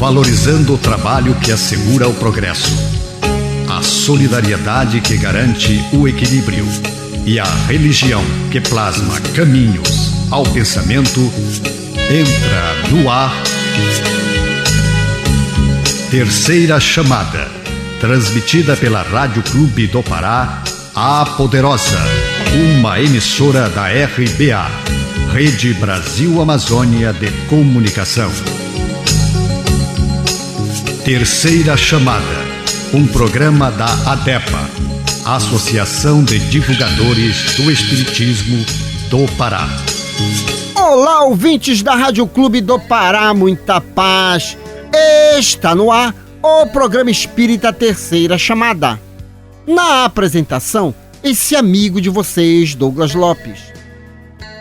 valorizando o trabalho que assegura o progresso, a solidariedade que garante o equilíbrio e a religião que plasma caminhos ao pensamento. Entra no ar Terceira Chamada, transmitida pela Rádio Clube do Pará, a Poderosa, uma emissora da RBA, Rede Brasil Amazônia de Comunicação. Terceira Chamada, um programa da ADEPA, Associação de Divulgadores do Espiritismo do Pará. Olá, ouvintes da Rádio Clube do Pará, muita paz. Está no ar o programa espírita Terceira Chamada. Na apresentação, esse amigo de vocês, Douglas Lopes.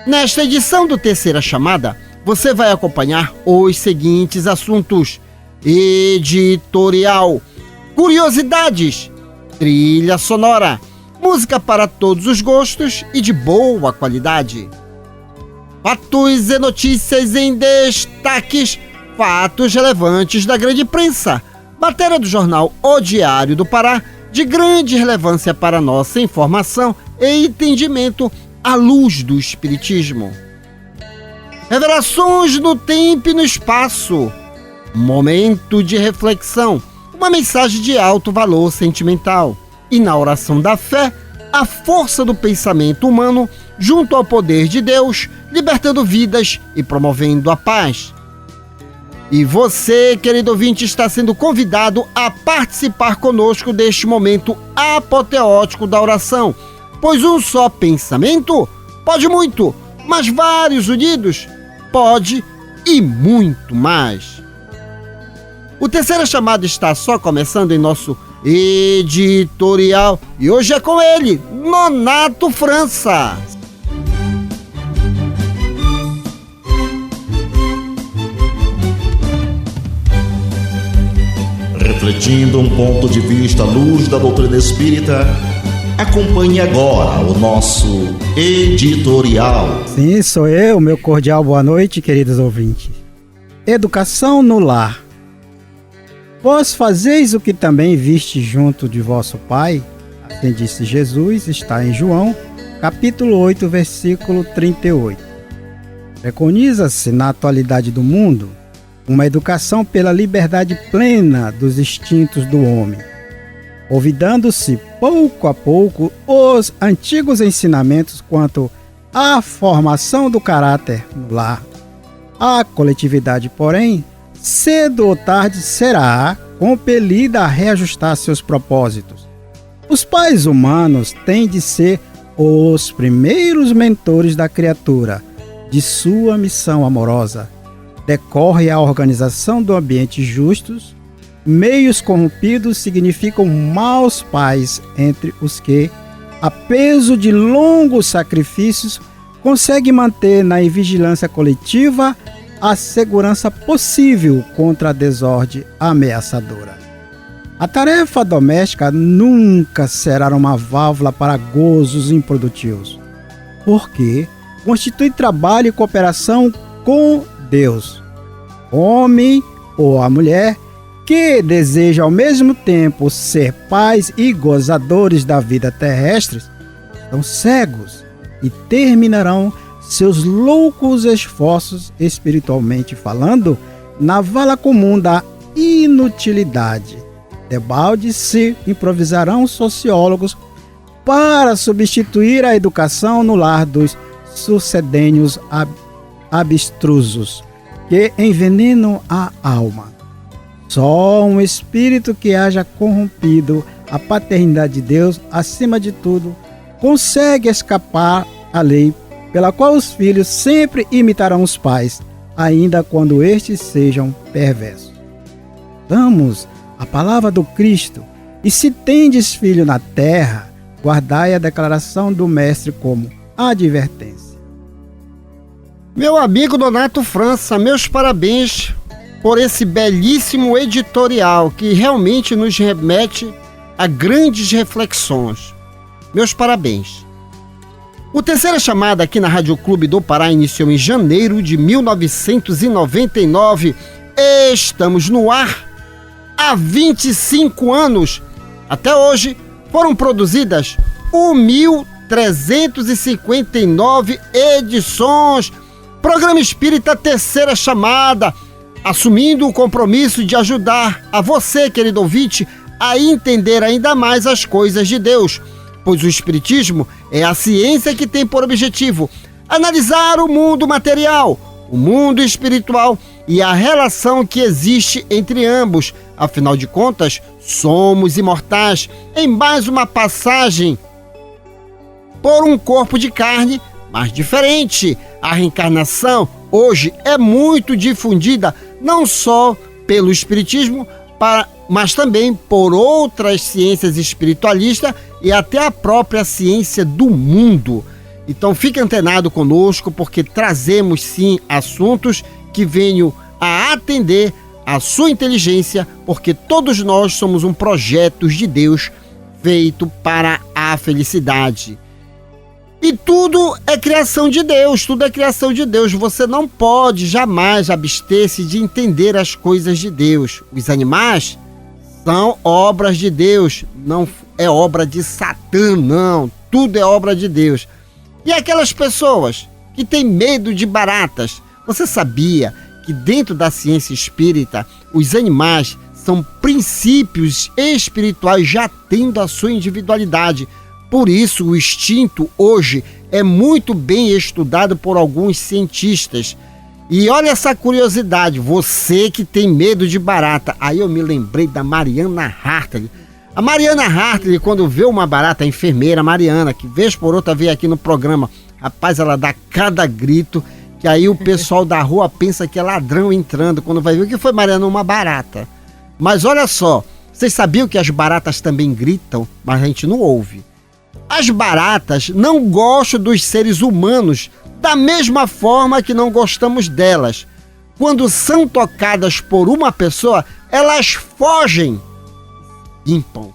Nesta edição do Terceira Chamada, você vai acompanhar os seguintes assuntos: editorial, curiosidades, trilha sonora, música para todos os gostos e de boa qualidade. Fatos e notícias em destaques, fatos relevantes da grande imprensa, matéria do jornal O Diário do Pará, de grande relevância para nossa informação e entendimento à luz do Espiritismo. Revelações no tempo e no espaço, momento de reflexão, uma mensagem de alto valor sentimental, e na oração da fé, a força do pensamento humano junto ao poder de Deus, libertando vidas e promovendo a paz. E você, querido ouvinte, está sendo convidado a participar conosco deste momento apoteótico da oração, pois um só pensamento pode muito, mas vários unidos pode e muito mais. O Terceira Chamada está só começando em nosso editorial e hoje é com ele, Nonato França. Refletindo um ponto de vista à luz da doutrina espírita, acompanhe agora o nosso editorial. Sim, sou eu, meu cordial boa noite, queridos ouvintes. Educação no lar. Vós fazeis o que também viste junto de vosso Pai, assim disse Jesus, está em João, capítulo 8, versículo 38. Preconiza-se na atualidade do mundo uma educação pela liberdade plena dos instintos do homem, olvidando-se pouco a pouco os antigos ensinamentos quanto à formação do caráter no lar. A coletividade, porém, cedo ou tarde será compelida a reajustar seus propósitos. Os pais humanos têm de ser os primeiros mentores da criatura, de sua missão amorosa. Decorre a organização do ambiente justos. Meios corrompidos significam maus pais, entre os que, a peso de longos sacrifícios, conseguem manter na vigilância coletiva a segurança possível contra a desordem ameaçadora. A tarefa doméstica nunca será uma válvula para gozos improdutivos, porque constitui trabalho e cooperação com Deus. Homem ou a mulher que deseja ao mesmo tempo ser pais e gozadores da vida terrestre estão cegos e terminarão seus loucos esforços, espiritualmente falando, na vala comum da inutilidade. Debalde se improvisarão sociólogos para substituir a educação no lar dos sucedâneos abstrusos que envenenam a alma. Só um espírito que haja corrompido a paternidade de Deus, acima de tudo, consegue escapar à lei pela qual os filhos sempre imitarão os pais, ainda quando estes sejam perversos. Damos a palavra do Cristo, e se tendes filho na terra, guardai a declaração do Mestre como advertência. Meu amigo Nonato França, meus parabéns por esse belíssimo editorial que realmente nos remete a grandes reflexões. Meus parabéns. O Terceira Chamada aqui na Rádio Clube do Pará iniciou em janeiro de 1999. Estamos no ar há 25 anos. Até hoje foram produzidas 1.359 edições. Programa Espírita Terceira Chamada, assumindo o compromisso de ajudar a você, querido ouvinte, a entender ainda mais as coisas de Deus, pois o Espiritismo é a ciência que tem por objetivo analisar o mundo material, o mundo espiritual e a relação que existe entre ambos. Afinal de contas, somos imortais em mais uma passagem por um corpo de carne, mas diferente. A reencarnação hoje é muito difundida, não só pelo Espiritismo, mas também por outras ciências espiritualistas e até a própria ciência do mundo. Então fique antenado conosco, porque trazemos sim assuntos que venham a atender a sua inteligência, porque todos nós somos um projeto de Deus feito para a felicidade. E tudo é criação de Deus, tudo é criação de Deus. Você não pode jamais abster-se de entender as coisas de Deus. Os animais são obras de Deus, não é obra de Satã, não. Tudo é obra de Deus. E aquelas pessoas que têm medo de baratas, você sabia que dentro da ciência espírita, os animais são princípios espirituais já tendo a sua individualidade. Por isso, o instinto hoje é muito bem estudado por alguns cientistas. E olha essa curiosidade, você que tem medo de barata. Aí eu me lembrei da Mariana Hartley. A Mariana Hartley, quando vê uma barata, a enfermeira Mariana, que vez por outra veio aqui no programa, rapaz, ela dá cada grito, que aí o pessoal da rua pensa que é ladrão entrando, quando vai ver o que foi, Mariana, uma barata. Mas olha só, vocês sabiam que as baratas também gritam, mas a gente não ouve. As baratas não gostam dos seres humanos da mesma forma que não gostamos delas. Quando são tocadas por uma pessoa, elas fogem. Limpam.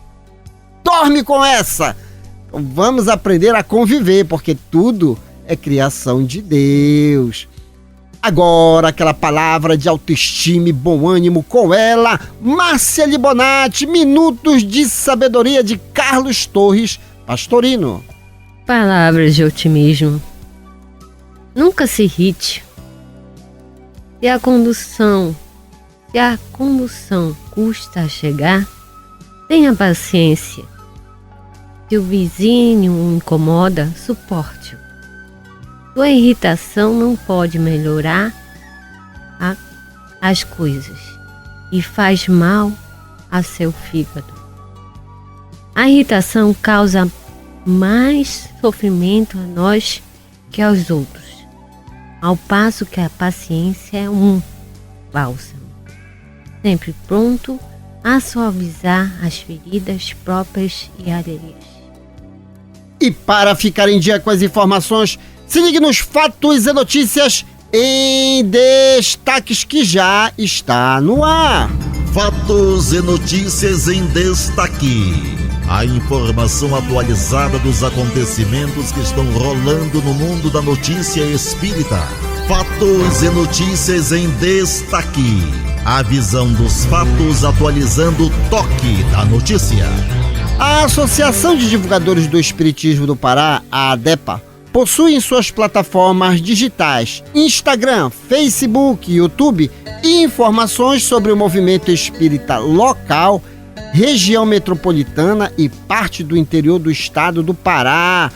Dorme com essa. Então vamos aprender a conviver, porque tudo é criação de Deus. Agora, aquela palavra de autoestima e bom ânimo com ela, Márcia Libonati, Minutos de Sabedoria de Carlos Torres Pastorino. Palavras de otimismo. Nunca se irrite. Se a condução custa a chegar, tenha paciência. Se o vizinho o incomoda, suporte-o. Sua irritação não pode melhorar as coisas e faz mal a seu fígado. A irritação causa mais sofrimento a nós que aos outros, ao passo que a paciência é um bálsamo, sempre pronto a suavizar as feridas próprias e alheias. E para ficar em dia com as informações, se ligue nos Fatos e Notícias em Destaques, que já está no ar. Fatos e Notícias em Destaque. A informação atualizada dos acontecimentos que estão rolando no mundo da notícia espírita. Fatos e Notícias em Destaque. A visão dos fatos atualizando o toque da notícia. A Associação de Divulgadores do Espiritismo do Pará, a ADEPA, possui em suas plataformas digitais Instagram, Facebook, YouTube informações sobre o movimento espírita local, região metropolitana e parte do interior do estado do Pará.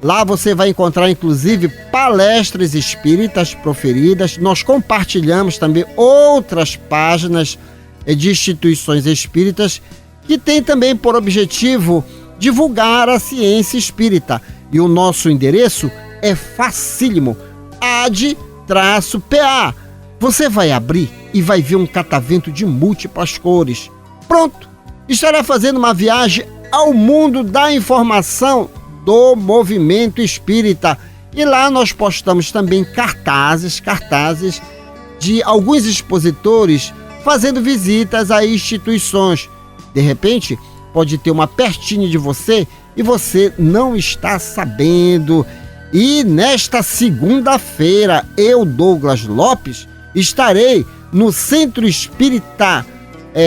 Lá você vai encontrar inclusive palestras espíritas proferidas. Nós compartilhamos também outras páginas de instituições espíritas que têm também por objetivo divulgar a ciência espírita. E o nosso endereço é facílimo, ad-pa. Você vai abrir e vai ver um catavento de múltiplas cores. Pronto, estará fazendo uma viagem ao mundo da informação do movimento espírita. E lá nós postamos também cartazes de alguns expositores fazendo visitas a instituições. De repente, pode ter uma pertinho de você e você não está sabendo. E nesta segunda-feira, eu, Douglas Lopes, estarei no Centro Espírita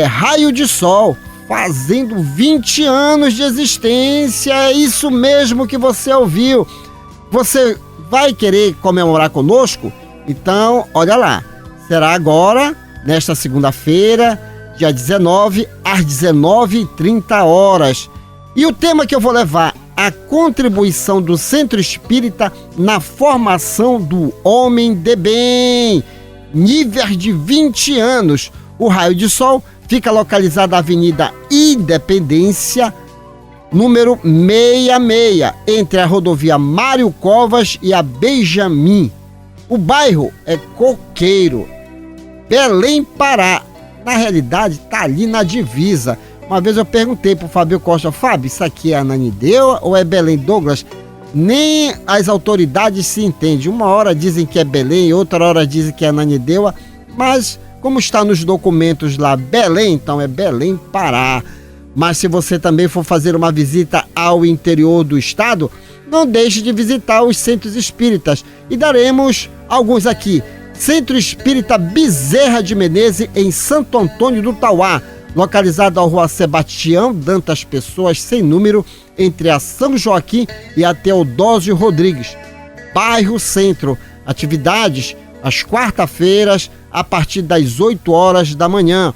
Raio de Sol, fazendo 20 anos de existência. É isso mesmo que você ouviu. Você vai querer comemorar conosco? Então, olha lá, será agora, nesta segunda-feira, dia 19, às 19h30. E o tema que eu vou levar, a contribuição do Centro Espírita na formação do homem de bem, nível de 20 anos. O Raio de Sol fica localizado na Avenida Independência, número 66, entre a rodovia Mário Covas e a Benjamin. O bairro é Coqueiro, Belém, Pará. Na realidade, está ali na divisa. Uma vez eu perguntei pro Fábio Costa: Fábio, isso aqui é Ananindeua ou é Belém, Douglas? Nem as autoridades se entendem. Uma hora dizem que é Belém, outra hora dizem que é Ananindeua, mas como está nos documentos lá Belém, então é Belém, Pará. Mas se você também for fazer uma visita ao interior do estado, não deixe de visitar os centros espíritas. E daremos alguns aqui. Centro Espírita Bezerra de Menezes, em Santo Antônio do Tauá, localizado à Rua Sebastião Dantas Pessoas, sem número, entre a São Joaquim e a Teodósio Rodrigues. Bairro Centro. Atividades às quarta-feiras, a partir das 8 horas da manhã.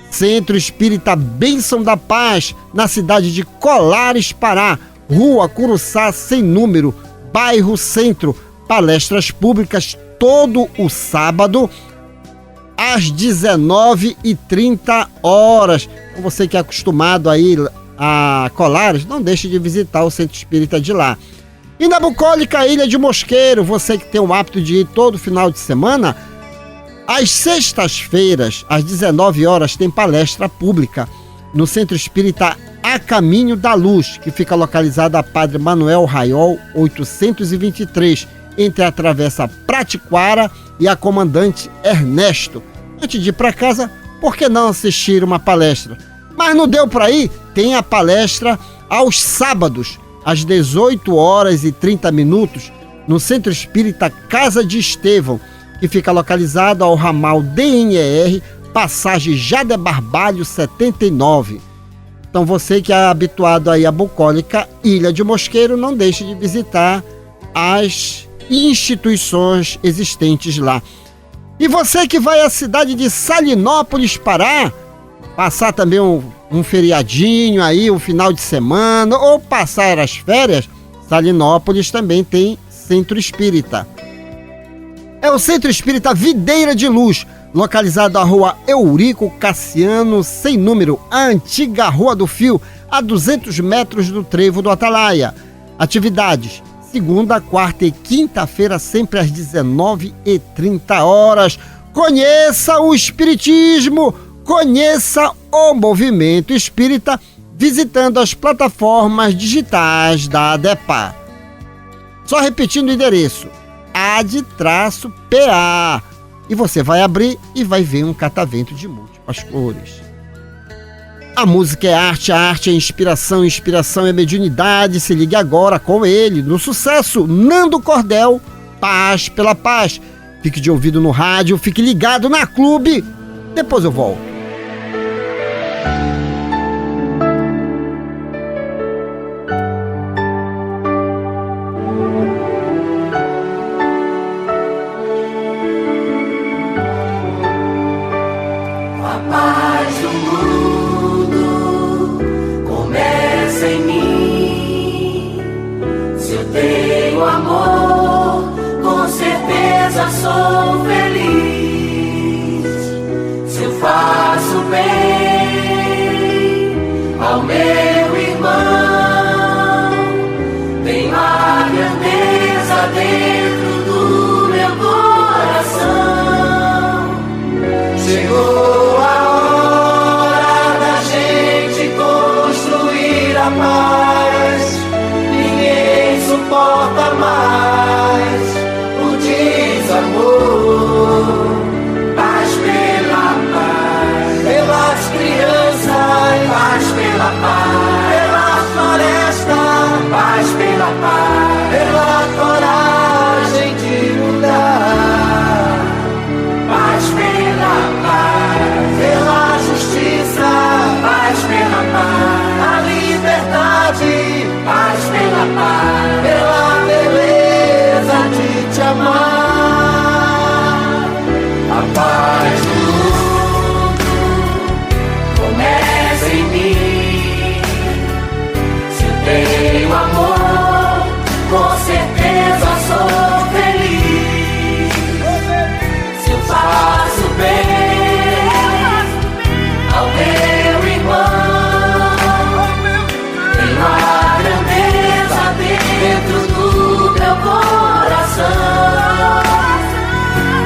Centro Espírita Bênção da Paz, na cidade de Colares, Pará, Rua Curuçá, sem número, bairro Centro. Palestras públicas todo o sábado, às 19h30. Você que é acostumado a ir a Colares, não deixe de visitar o Centro Espírita de lá. E na bucólica Ilha de Mosqueiro, você que tem o hábito de ir todo final de semana, às sextas-feiras, às 19 horas, tem palestra pública no Centro Espírita A Caminho da Luz, que fica localizado a Padre Manuel Raiol, 823, entre a Travessa Pratiquara e a Comandante Ernesto. Antes de ir para casa, por que não assistir uma palestra? Mas não deu para ir? Tem a palestra aos sábados, às 18h30, no Centro Espírita Casa de Estevão, que fica localizado ao ramal DNR, passagem Jader Barbalho 79. Então você que é habituado aí à bucólica Ilha de Mosqueiro, não deixe de visitar as instituições existentes lá. E você que vai à cidade de Salinópolis, Pará, passar também um feriadinho aí, um final de semana, ou passar as férias, Salinópolis também tem Centro Espírita. É o Centro Espírita Videira de Luz, localizado na Rua Eurico Cassiano, sem número, a antiga Rua do Fio, a 200 metros do Trevo do Atalaia. Atividades: segunda, quarta e quinta-feira, sempre às 19h30. Conheça o Espiritismo, conheça o movimento espírita, visitando as plataformas digitais da ADEPA. Só repetindo o endereço: AD-PA. E você vai abrir e vai ver um catavento de múltiplas cores. A música é arte, a arte é inspiração, inspiração é mediunidade. Se ligue agora com ele, no sucesso, Nando Cordel, Paz pela Paz. Fique de ouvido no rádio, fique ligado na Clube. Depois eu volto. A paz do mundo começa em mim. Se eu tenho amor, com certeza sou feliz. Se eu faço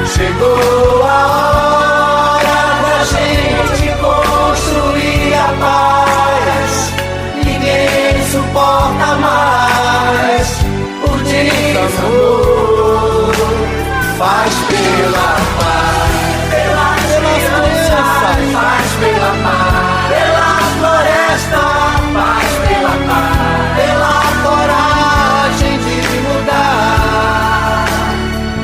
Chegou a hora da gente construir a paz. Ninguém suporta mais o desamor. Faz pela paz, pela criança, faz pela paz, pela floresta, faz pela paz, pela coragem de mudar.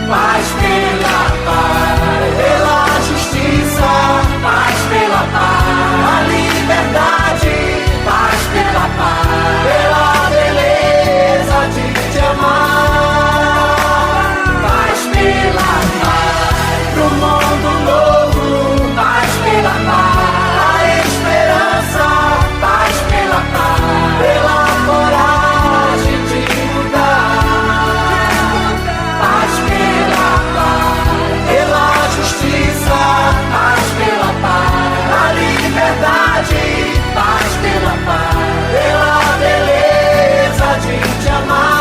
Faz pela paz, pela justiça, faz pela paz, a liberdade, faz pela paz, pela beleza de te amar. Faz pela paz, pro mundo novo, faz pela paz, a esperança, faz pela paz, pela coragem de mudar. Faz pela paz, pela justiça, faz pela paz, a liberdade, faz pela paz, pela beleza de te amar.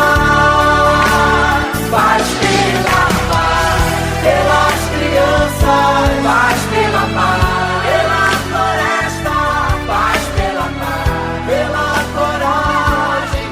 Faz pela paz, pelas crianças, faz pela paz, pela floresta, faz pela paz, pela coragem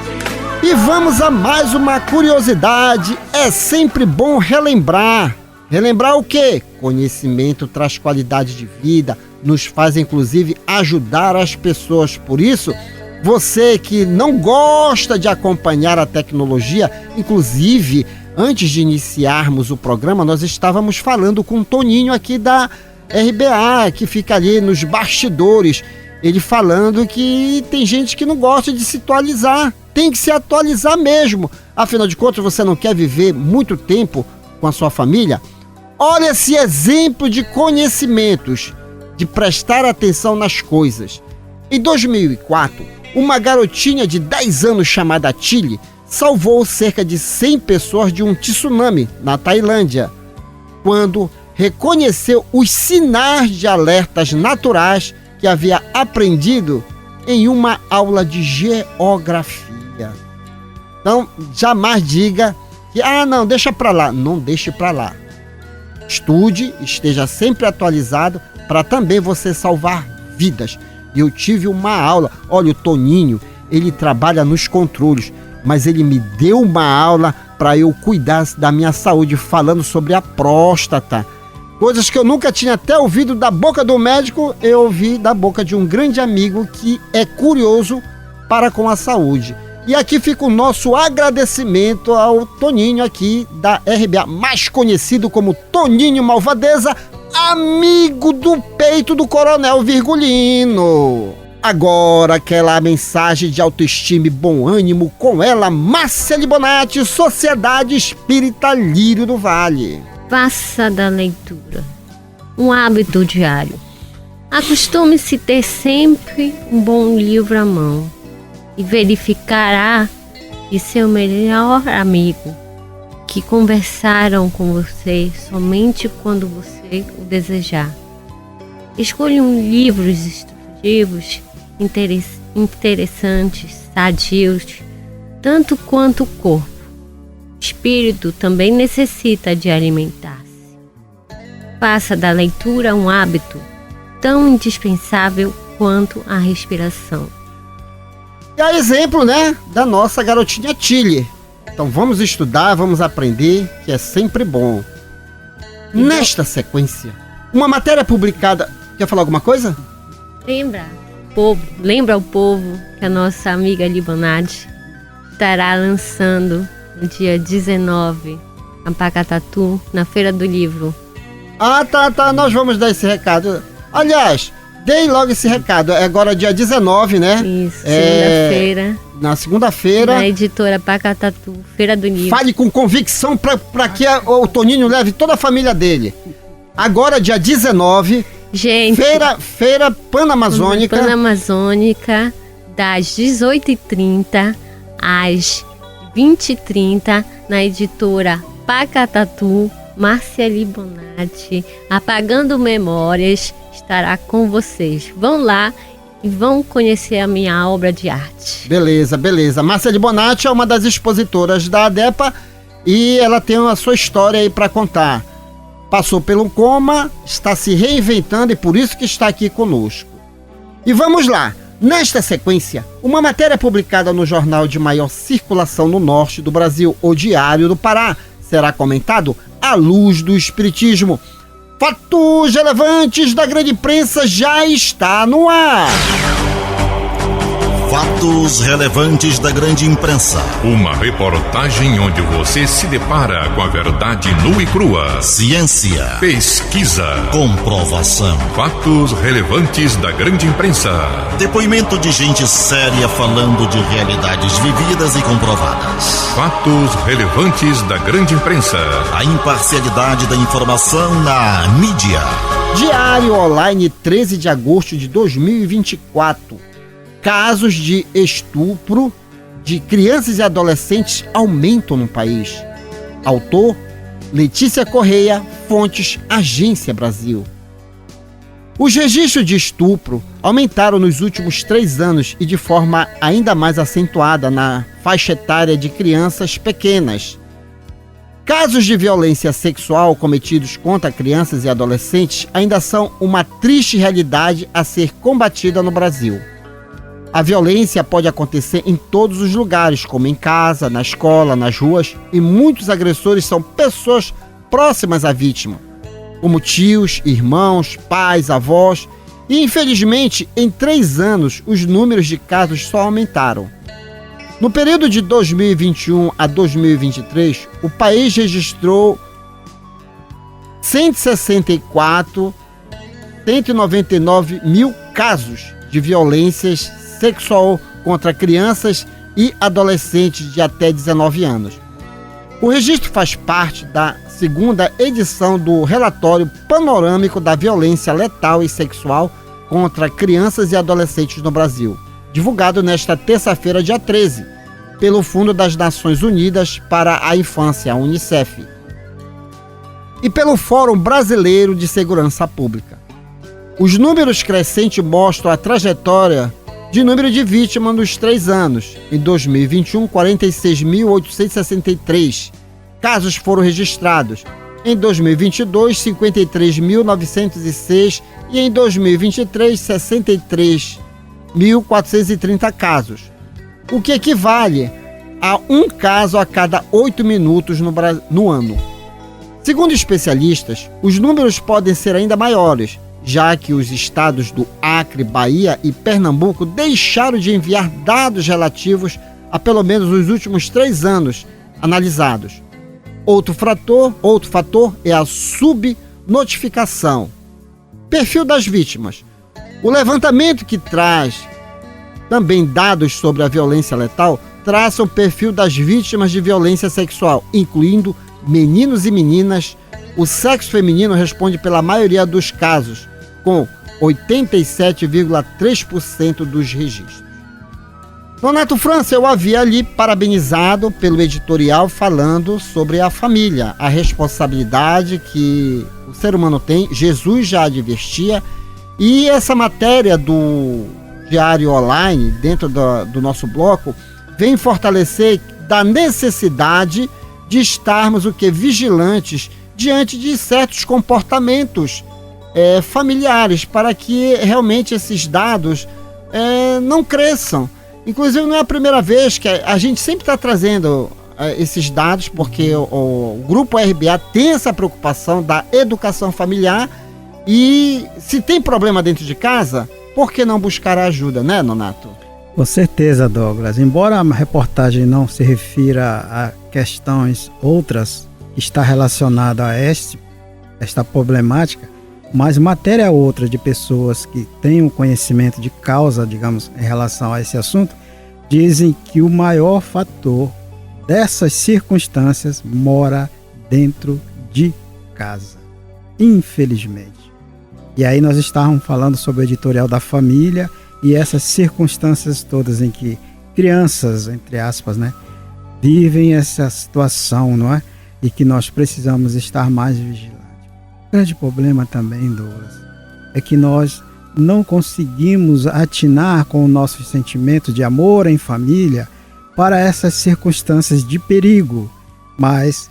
de... E vamos a mais uma curiosidade. É sempre bom relembrar. Relembrar o quê? Conhecimento traz qualidade de vida, nos faz inclusive ajudar as pessoas. Por isso, você que não gosta de acompanhar a tecnologia, inclusive, antes de iniciarmos o programa, nós estávamos falando com o Toninho aqui da RBA, que fica ali nos bastidores, ele falando que tem gente que não gosta de se atualizar. Tem que se atualizar mesmo. Afinal de contas, você não quer viver muito tempo com a sua família? Olha esse exemplo de conhecimentos, de prestar atenção nas coisas. Em 2004, uma garotinha de 10 anos chamada Tilly salvou cerca de 100 pessoas de um tsunami na Tailândia, quando reconheceu os sinais de alertas naturais que havia aprendido em uma aula de geografia. Então, jamais diga que, não, deixa pra lá. Não deixe pra lá. Estude, esteja sempre atualizado para também você salvar vidas. E eu tive uma aula, olha, o Toninho, ele trabalha nos controles, mas ele me deu uma aula para eu cuidar da minha saúde, falando sobre a próstata. Coisas que eu nunca tinha até ouvido da boca do médico, eu ouvi da boca de um grande amigo que é curioso para com a saúde. E aqui fica o nosso agradecimento ao Toninho aqui da RBA, mais conhecido como Toninho Malvadeza, amigo do peito do Coronel Virgulino. Agora aquela mensagem de autoestima e bom ânimo com ela, Márcia Libonati, Sociedade Espírita Lírio do Vale. Faça da leitura um hábito diário. Acostume-se ter sempre um bom livro à mão e verificará que seu melhor amigo, que conversaram com você somente quando você o desejar. Escolha livros instrutivos, interessantes, sadios, tanto quanto o corpo. O espírito também necessita de alimentar-se. Faça da leitura um hábito tão indispensável quanto a respiração. E a exemplo, da nossa garotinha Tilly. Então vamos estudar, vamos aprender, que é sempre bom. Nesta sequência, uma matéria publicada... Quer falar alguma coisa? Lembra ao povo que a nossa amiga Libonati estará lançando no dia 19 a Pacatatu, na Feira do Livro. Tá, nós vamos dar esse recado. Aliás, dei logo esse recado, é agora dia 19, né? Isso, segunda-feira. Na segunda-feira. Na editora Pacatatu, Feira do Livro. Fale com convicção para que o Toninho leve toda a família dele. Agora, dia 19, gente, Feira Panamazônica. Panamazônica, das 18h30 às 20h30, na editora Pacatatu. Márcia Libonati, Apagando Memórias, estará com vocês. Vão lá e vão conhecer a minha obra de arte. Beleza. Márcia Libonati é uma das expositoras da ADEPA e ela tem a sua história aí para contar. Passou pelo coma, está se reinventando e por isso que está aqui conosco. E vamos lá! Nesta sequência, uma matéria publicada no jornal de maior circulação no norte do Brasil, O Diário do Pará, será comentado à luz do Espiritismo. Fatos relevantes da grande imprensa já está no ar. Fatos relevantes da grande imprensa. Uma reportagem onde você se depara com a verdade nua e crua. Ciência, Pesquisa, comprovação. fatos relevantes da grande imprensa. Depoimento de gente séria falando de realidades vividas e comprovadas. Fatos relevantes da grande imprensa. A imparcialidade da informação na mídia. Diário Online, 13 de agosto de 2024. Casos de estupro de crianças e adolescentes aumentam no país. Autor, Letícia Correia, fontes, Agência Brasil. Os registros de estupro aumentaram nos últimos 3 anos e de forma ainda mais acentuada na faixa etária de crianças pequenas. Casos de violência sexual cometidos contra crianças e adolescentes ainda são uma triste realidade a ser combatida no Brasil. A violência pode acontecer em todos os lugares, como em casa, na escola, nas ruas, e muitos agressores são pessoas próximas à vítima, como tios, irmãos, pais, avós, e infelizmente, em 3 anos, os números de casos só aumentaram. No período de 2021 a 2023, o país registrou 199 mil casos de violências sexual contra crianças e adolescentes de até 19 anos. O registro faz parte da 2ª edição do relatório panorâmico da violência letal e sexual contra crianças e adolescentes no Brasil, divulgado nesta terça-feira, dia 13, pelo Fundo das Nações Unidas para a Infância, a UNICEF, e pelo Fórum Brasileiro de Segurança Pública. Os números crescentes mostram a trajetória de número de vítimas nos 3 anos. Em 2021, 46.863 casos foram registrados. Em 2022, 53.906 e em 2023, 63.430 casos, o que equivale a um caso a cada 8 minutos no ano. Segundo especialistas, os números podem ser ainda maiores, já que os estados do Acre, Bahia e Pernambuco deixaram de enviar dados relativos a pelo menos os últimos 3 anos analisados. Outro fator é a subnotificação. Perfil das vítimas. O levantamento, que traz também dados sobre a violência letal, traça um perfil das vítimas de violência sexual, incluindo meninos e meninas. O sexo feminino responde pela maioria dos casos, com 87,3% dos registros. Nonato França, eu havia ali parabenizado pelo editorial falando sobre a família, a responsabilidade que o ser humano tem. Jesus já advertia, e essa matéria do Diário Online, dentro do nosso bloco, vem fortalecer da necessidade de estarmos vigilantes diante de certos comportamentos familiares, para que realmente esses dados não cresçam. Inclusive, não é a primeira vez que a gente sempre está trazendo esses dados, porque o Grupo RBA tem essa preocupação da educação familiar, e se tem problema dentro de casa, por que não buscar ajuda, né, Nonato? Com certeza, Douglas. Embora a reportagem não se refira a questões outras que está relacionada a esta problemática, mas matéria outra de pessoas que têm um conhecimento de causa, digamos, em relação a esse assunto, dizem que o maior fator dessas circunstâncias mora dentro de casa, infelizmente. E aí nós estávamos falando sobre o editorial da família e essas circunstâncias todas em que crianças, entre aspas, né, vivem essa situação, não é? E que nós precisamos estar mais vigilantes. O grande problema também, Douglas, é que nós não conseguimos atinar com o nosso sentimento de amor em família para essas circunstâncias de perigo. Mas,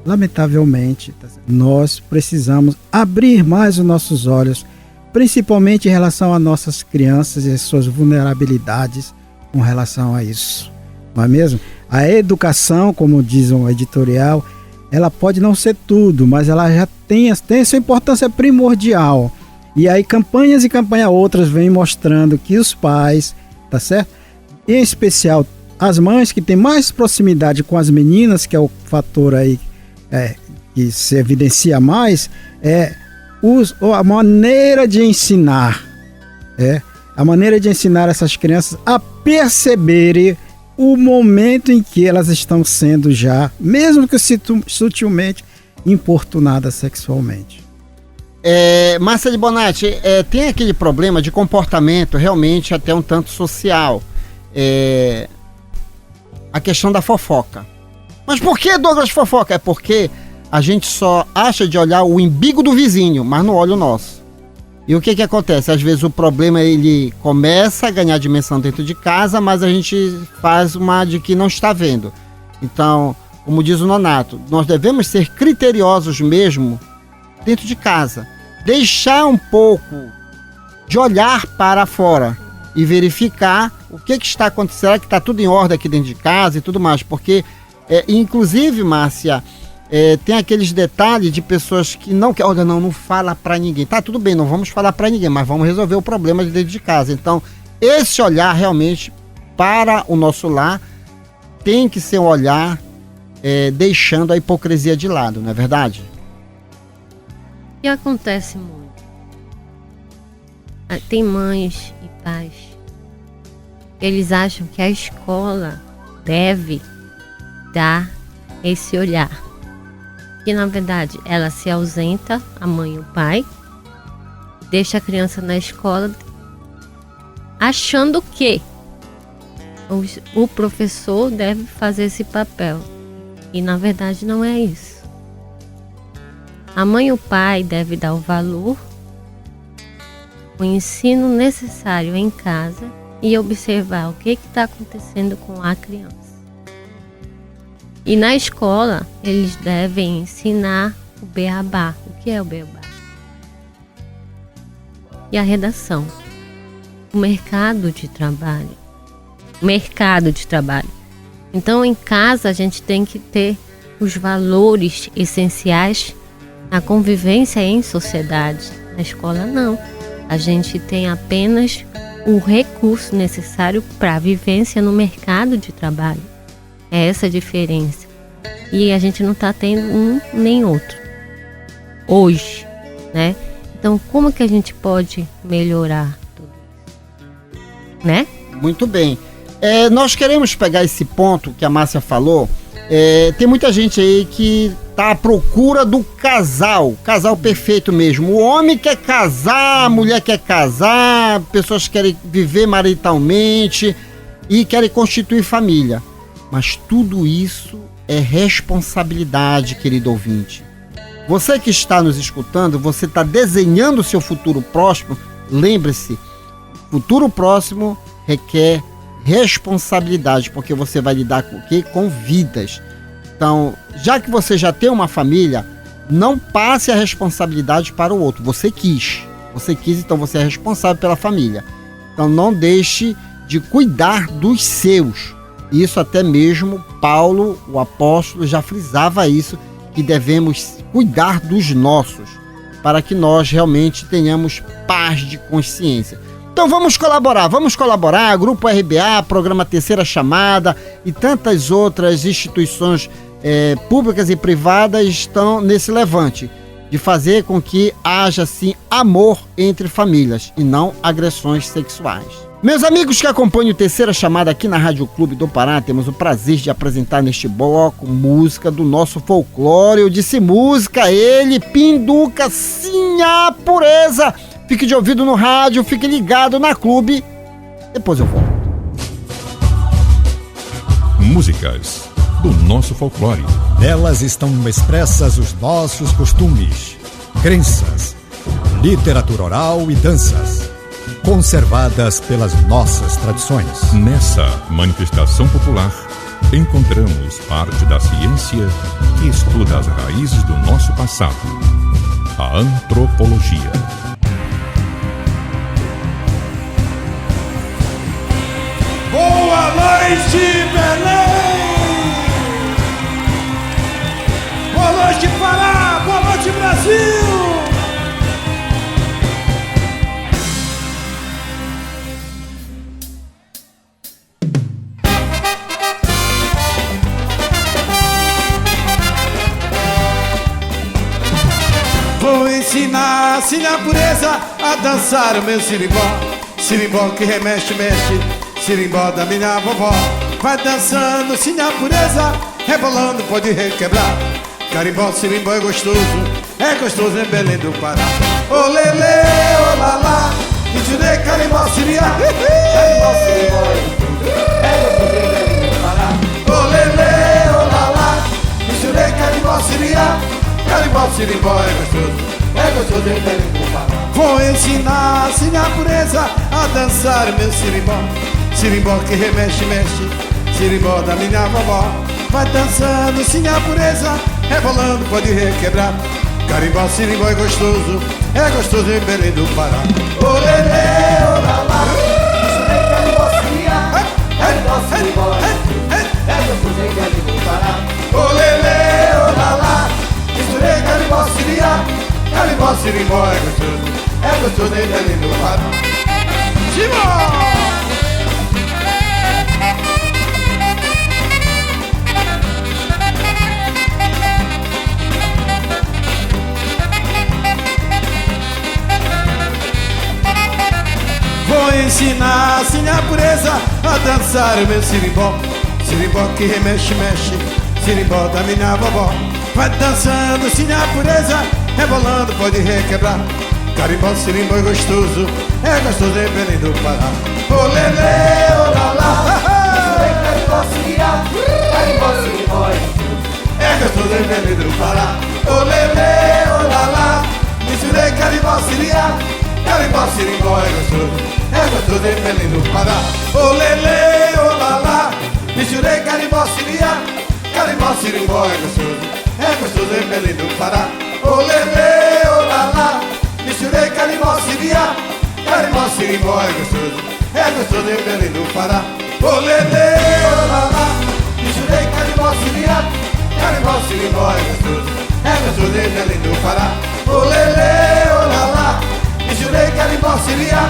lamentavelmente, nós precisamos abrir mais os nossos olhos, principalmente em relação a nossas crianças e as suas vulnerabilidades com relação a isso. Não é mesmo? A educação, como diz um editorial, ela pode não ser tudo, mas ela já tem a sua importância primordial. E aí campanhas e campanhas outras vêm mostrando que os pais, tá certo? Em especial as mães que têm mais proximidade com as meninas, que é o fator aí que se evidencia mais, a maneira de ensinar, a maneira de ensinar essas crianças a perceberem o momento em que elas estão sendo já, mesmo que sutilmente, importunadas sexualmente. Márcia de Bonatti, tem aquele problema de comportamento realmente até um tanto social, a questão da fofoca. Mas por que, Douglas, fofoca? É porque a gente só acha de olhar o umbigo do vizinho, mas não olha o nosso. E o que acontece? Às vezes o problema ele começa a ganhar dimensão dentro de casa, mas a gente faz uma de que não está vendo. Então, como diz o Nonato, nós devemos ser criteriosos mesmo dentro de casa. Deixar um pouco de olhar para fora e verificar o que está acontecendo, será que está tudo em ordem aqui dentro de casa e tudo mais. Porque, inclusive, Márcia, tem aqueles detalhes de pessoas que não querem, olha, não fala para ninguém. Tá, tudo bem, não vamos falar para ninguém, mas vamos resolver o problema de dentro de casa. Então, esse olhar realmente para o nosso lar tem que ser um olhar deixando a hipocrisia de lado, não é verdade? E acontece muito. Tem mães e pais, eles acham que a escola deve dar esse olhar. Que na verdade ela se ausenta, a mãe e o pai, deixa a criança na escola achando que o professor deve fazer esse papel. E na verdade não é isso. A mãe e o pai devem dar o valor, o ensino necessário em casa e observar o que está acontecendo com a criança. E na escola, eles devem ensinar o beabá. O que é o beabá? E a redação. O mercado de trabalho. Então, em casa, a gente tem que ter os valores essenciais na convivência em sociedade. Na escola, não. A gente tem apenas o recurso necessário para a vivência no mercado de trabalho. É essa a diferença. E a gente não está tendo um nem outro hoje, né? Então, como que a gente pode melhorar tudo isso? Né? Muito bem. Nós queremos pegar esse ponto que a Márcia falou. Tem muita gente aí que está à procura do casal perfeito mesmo. O homem quer casar, a mulher quer casar, pessoas querem viver maritalmente e querem constituir família. Mas tudo isso é responsabilidade, querido ouvinte. Você que está nos escutando, você está desenhando o seu futuro próximo, lembre-se, futuro próximo requer responsabilidade, porque você vai lidar com o quê? Com vidas. Então, já que você já tem uma família, não passe a responsabilidade para o outro. Você quis, então você é responsável pela família. Então, não deixe de cuidar dos seus. Isso até mesmo Paulo, o apóstolo, já frisava isso, que devemos cuidar dos nossos, para que nós realmente tenhamos paz de consciência. Então vamos colaborar, Grupo RBA, Programa Terceira Chamada e tantas outras instituições públicas e privadas estão nesse levante, de fazer com que haja sim amor entre famílias e não agressões sexuais. Meus amigos que acompanham o Terceira Chamada aqui na Rádio Clube do Pará, temos o prazer de apresentar neste bloco música do nosso folclore. Eu disse música, ele, Pinduca, sim, a pureza. Fique de ouvido no rádio, fique ligado na Clube. Depois eu volto. Músicas do nosso folclore. Nelas estão expressas os nossos costumes, crenças, literatura oral e danças, conservadas pelas nossas tradições. Nessa manifestação popular, encontramos parte da ciência que estuda as raízes do nosso passado, a antropologia. Boa noite, Belém! Boa noite, Pará! Boa noite, Brasil! Vou ensinar, sim, a pureza a dançar o meu sirimbó. Sirimbó que remexe, mexe, sirimbó da minha vovó. Vai dançando, sim, a pureza, rebolando, pode requebrar. Carimbó, sirimbó é gostoso em Belém do Pará. Ô lelê, ô lalá, Iturê, carimbó, siriá. Carimbó, sirimbó é gostoso em Belém do Pará. Ô lelê, ô lalá, Iturê, carimbó, siriá. Carimbó, sirimbó é gostoso em Belém do Pará. Vou ensinar, sim, a pureza a dançar o meu sirimbó. Sirimbó que remexe, mexe, sirimbó da minha vovó. Vai dançando, sim, a pureza, rebolando, pode requebrar. Carimbó, sirimbó é gostoso em Belém do Pará. Ô lelê, ô lalá, carimbó, siriá. Carimbó, sirimbó é gostoso em Belém do Pará. Ô lelê, ô lalá, misturei carimbó, siriá. Carimbó, sirimbó é gostoso em Belém do Pará. Simão! Vou ensinar, sim, a pureza a dançar o meu sirimbó. Sirimbó que remexe, mexe, sirimbó da minha vovó. Vai dançando, sim, a pureza, rebolando, pode requebrar. Carimbó, sirimbó é gostoso em Belém do Pará. Ô lelê, ô lalá, carimbó, siriá. Carimbó, sirimbó é gostoso em Belém do Pará. Ô lelê, ô lalá, misturei carimbó, siriá. Carimbó, sirimbó é gostoso em Belém do Pará. Ô lelê, ô lalá, misturei carimbó, siriá. Carimbó, sirimbó é gostoso em Belém do Pará. Ô lelê, ô lalá, misturei carimbó, siriá. Carimbó, sirimbó é gostoso em Belém do Pará. Ô lelê, ô lalá, misturei carimbó, siriá. Carimbó, sirimbó é gostoso em Belém do Pará. Ô lelê, ô lalá, misturei carimbó, siriá.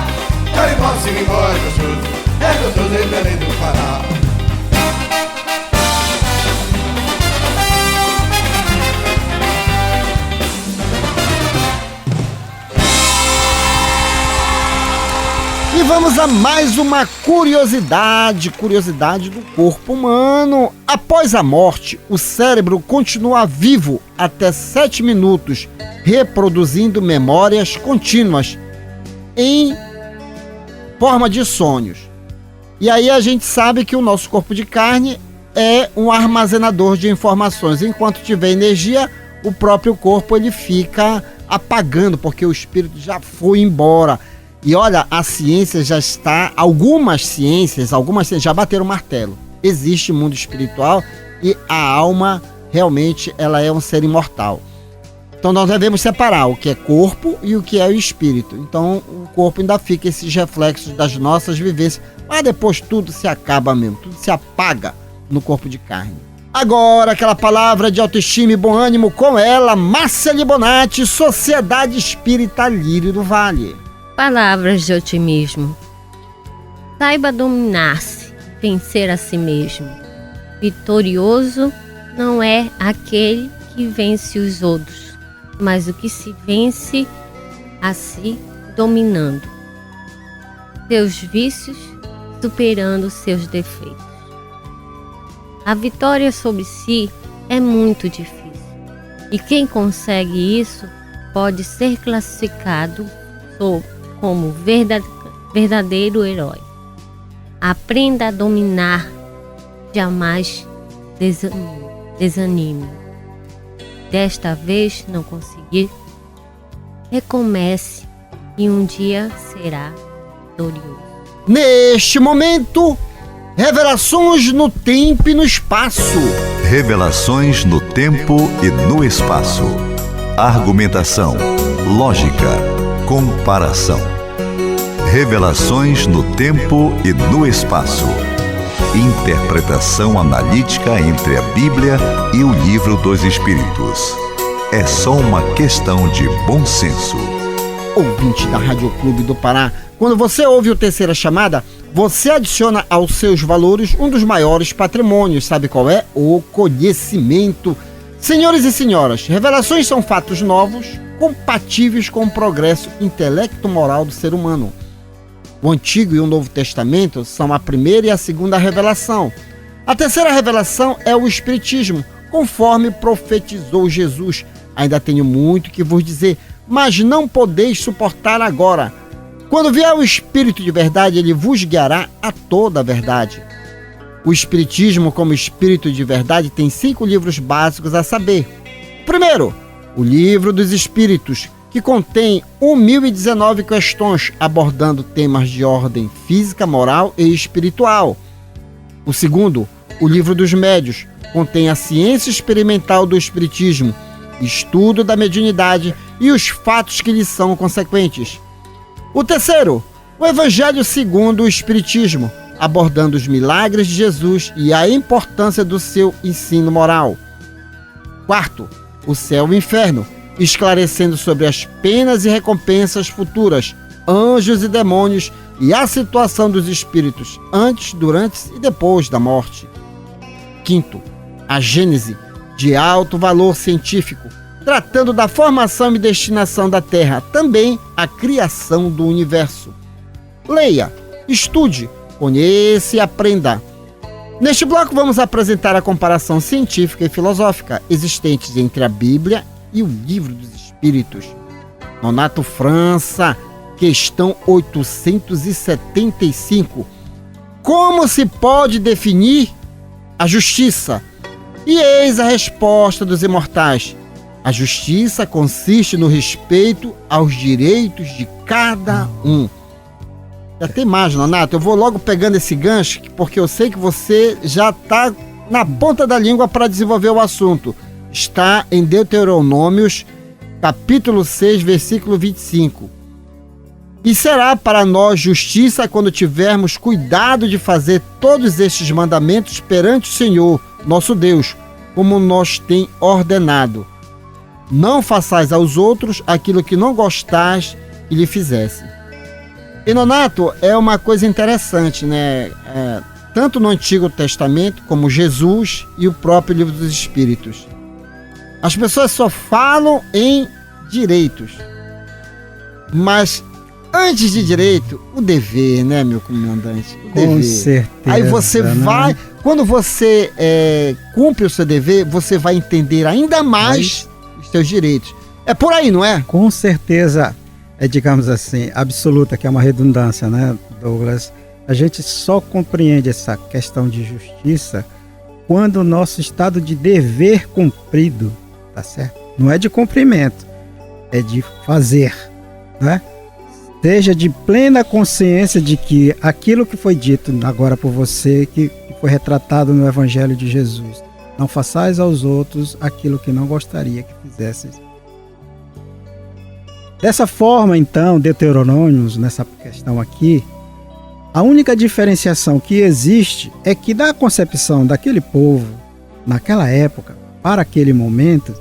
Carimbó, sirimbó é gostoso em Belém do Pará. E vamos a mais uma curiosidade do corpo humano. Após a morte, o cérebro continua vivo até 7 minutos, reproduzindo memórias contínuas em forma de sonhos. E aí a gente sabe que o nosso corpo de carne é um armazenador de informações. Enquanto tiver energia, o próprio corpo ele fica apagando, porque o espírito já foi embora. E olha, a ciência já está, algumas ciências já bateram o martelo. Existe mundo espiritual e a alma realmente ela é um ser imortal. Então nós devemos separar o que é corpo e o que é o espírito. Então o corpo ainda fica esses reflexos das nossas vivências, mas depois tudo se acaba mesmo, tudo se apaga no corpo de carne. Agora aquela palavra de autoestima e bom ânimo com ela, Márcia Libonati, Sociedade Espírita Lírio do Vale. Palavras de otimismo. Saiba dominar-se, vencer a si mesmo. Vitorioso não é aquele que vence os outros, mas o que se vence a si dominando. Seus vícios superando seus defeitos. A vitória sobre si é muito difícil, e quem consegue isso pode ser classificado como verdadeiro herói. Aprenda a dominar, jamais desanime. Desta vez não conseguir, recomece e um dia será vitorioso. Neste momento, Revelações no tempo e no espaço. Revelações no tempo e no espaço. Argumentação, lógica, comparação. Revelações no tempo e no espaço. Interpretação analítica entre a Bíblia e o Livro dos Espíritos. É só uma questão de bom senso. Ouvinte da Rádio Clube do Pará, quando você ouve o Terceira Chamada, você adiciona aos seus valores um dos maiores patrimônios. Sabe qual é? O conhecimento. Senhores e senhoras, revelações são fatos novos, compatíveis com o progresso intelecto-moral do ser humano. O Antigo e o Novo Testamento são a primeira e a segunda revelação. A terceira revelação é o Espiritismo, conforme profetizou Jesus. Ainda tenho muito que vos dizer, mas não podeis suportar agora. Quando vier o Espírito de verdade, ele vos guiará a toda a verdade. O Espiritismo, como Espírito de verdade, tem 5 livros básicos a saber. Primeiro, o Livro dos Espíritos, que contém 1019 questões, abordando temas de ordem física, moral e espiritual. O segundo, o Livro dos Médios, contém a ciência experimental do Espiritismo, estudo da mediunidade e os fatos que lhes são consequentes. O terceiro, o Evangelho segundo o Espiritismo, abordando os milagres de Jesus e a importância do seu ensino moral. Quarto, o Céu e o Inferno, esclarecendo sobre as penas e recompensas futuras, anjos e demônios e a situação dos espíritos antes, durante e depois da morte. Quinto, a Gênese, de alto valor científico, tratando da formação e destinação da Terra, também a criação do universo. Leia, estude, conheça e aprenda. Neste bloco vamos apresentar a comparação científica e filosófica existentes entre a Bíblia e o Livro dos Espíritos. Nonato França, questão 875. Como se pode definir a justiça? E eis a resposta dos imortais. A justiça consiste no respeito aos direitos de cada um. Já tem mais, Nonato. Eu vou logo pegando esse gancho, porque eu sei que você já está na ponta da língua para desenvolver o assunto. Está em Deuteronômios, capítulo 6, versículo 25. E será para nós justiça quando tivermos cuidado de fazer todos estes mandamentos perante o Senhor, nosso Deus, como nos tem ordenado. Não façais aos outros aquilo que não gostais que lhe fizesse. E, Nonato, é uma coisa interessante, né? Tanto no Antigo Testamento, como Jesus e o próprio Livro dos Espíritos. As pessoas só falam em direitos. Mas, antes de direito, o dever, né, meu comandante? O dever. Com certeza. Aí você vai... Quando você cumpre o seu dever, você vai entender ainda mais os seus direitos. É por aí, não é? Com certeza, digamos assim, absoluta, que é uma redundância, né, Douglas? A gente só compreende essa questão de justiça quando o nosso estado de dever cumprido, tá certo? Não é de cumprimento, é de fazer, né? Seja de plena consciência de que aquilo que foi dito agora por você, que foi retratado no Evangelho de Jesus, não façais aos outros aquilo que não gostaria que fizesses. Dessa forma, então, Deuteronômios, nessa questão aqui, a única diferenciação que existe é que da concepção daquele povo, naquela época, para aquele momento,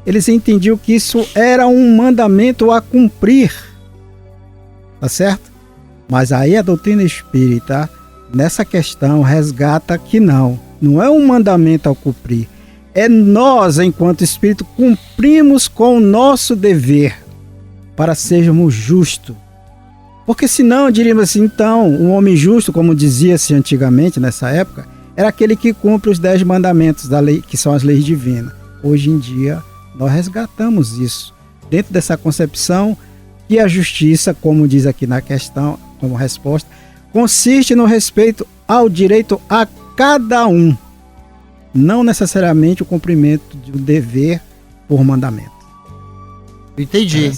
eles entendiam que isso era um mandamento a cumprir, tá certo? Mas aí a doutrina espírita, nessa questão, resgata que não é um mandamento a cumprir, é nós, enquanto espírito, cumprimos com o nosso dever, para sermos justos. Porque senão, diríamos assim, então, um homem justo, como dizia-se antigamente, nessa época, era aquele que cumpre os 10 mandamentos da lei, que são as leis divinas. Hoje em dia, nós resgatamos isso. Dentro dessa concepção, que a justiça, como diz aqui na questão, como resposta, consiste no respeito ao direito a cada um, não necessariamente o cumprimento de um dever por mandamento. Entendi.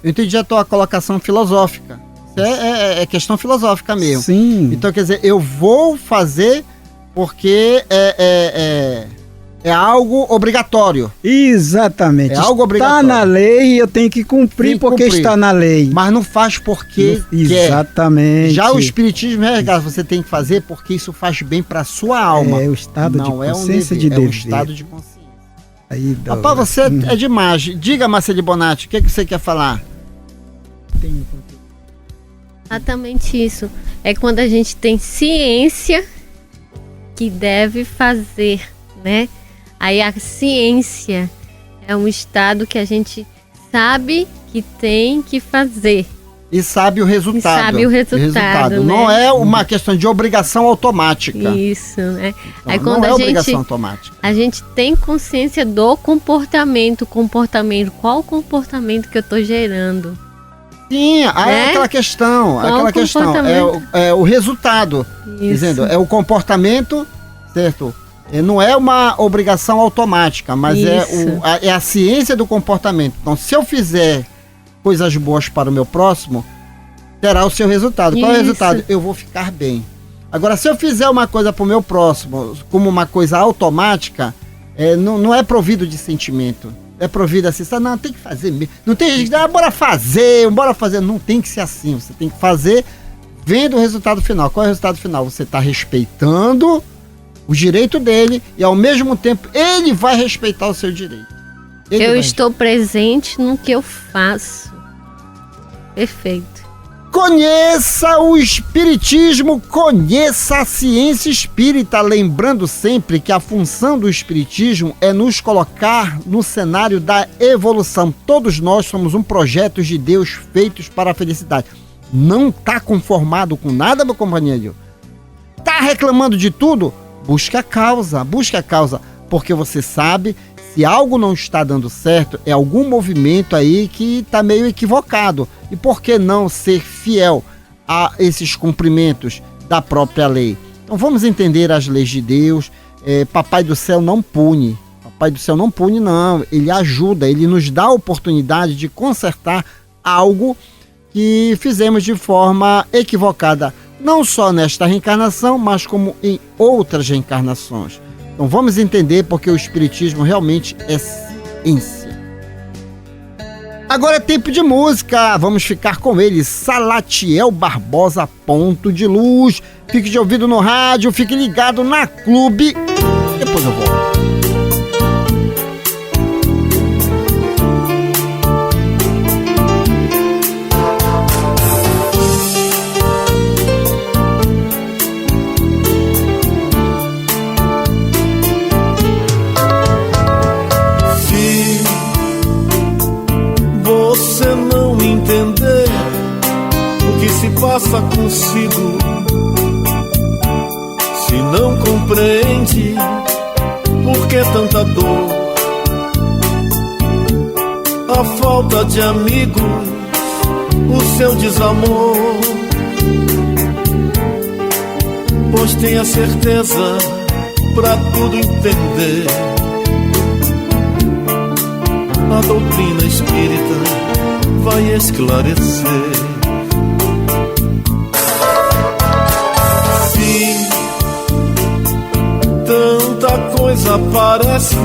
Eu entendi a tua colocação filosófica, É questão filosófica mesmo. Sim. Então, quer dizer, eu vou fazer porque é algo obrigatório. Exatamente. É algo obrigatório. Está na lei e eu tenho que cumprir Tem que porque cumprir. está na lei. Mas não faz porque quer. Exatamente. Já o espiritismo você tem que fazer porque isso faz bem para sua alma. É o estado não de é consciência um de dever, é um dever. estado de consciência. Aí, Rapaz, você é demais. Diga, Marcelo Bonatti, o que você quer falar? Exatamente isso. É quando a gente tem ciência que deve fazer, né? Aí a ciência é um estado que a gente sabe que tem que fazer. E sabe o resultado. E sabe o resultado, né? Não é uma questão de obrigação automática. Isso, né? Então, Aí quando não é obrigação automática. a gente tem consciência do comportamento, qual o comportamento que eu tô gerando. Sim, é Né? aquela questão. Qual Aquela o questão. comportamento? É o resultado. Isso. Dizendo, é o comportamento, certo? Não é uma obrigação automática, mas Isso. é a ciência do comportamento. Então, se eu fizer coisas boas para o meu próximo, terá o seu resultado. Qual é o Isso. resultado? Eu vou ficar bem. Agora, se eu fizer uma coisa para o meu próximo como uma coisa automática, não é provido de sentimento. É provido assim, não, tem que fazer mesmo. Não tem gente que diz, bora fazer. Não tem que ser assim. Você tem que fazer vendo o resultado final. Qual é o resultado final? Você está respeitando o direito dele e, ao mesmo tempo, ele vai respeitar o seu direito. Eu estou presente no que eu faço. Perfeito. Conheça o espiritismo, conheça a ciência espírita, lembrando sempre que a função do espiritismo é nos colocar no cenário da evolução. Todos nós somos um projeto de Deus feitos para a felicidade. Não está conformado com nada, meu companheiro? Está reclamando de tudo? Busca a causa, porque você sabe, se algo não está dando certo, é algum movimento aí que está meio equivocado. E por que não ser fiel a esses cumprimentos da própria lei? Então vamos entender as leis de Deus. Papai do céu não pune. Papai do céu não pune, não. Ele ajuda, ele nos dá a oportunidade de consertar algo que fizemos de forma equivocada. Não só nesta reencarnação, mas como em outras reencarnações. Então vamos entender porque o espiritismo realmente é ciência. Agora é tempo de música, vamos ficar com ele, Salatiel Barbosa, Ponto de Luz. Fique de ouvido no rádio, fique ligado na Clube. Depois eu volto. Passa consigo, se não compreende por que tanta dor, a falta de amigos, o seu desamor, pois tenha certeza pra tudo entender. A doutrina espírita vai esclarecer. Tanta coisa parece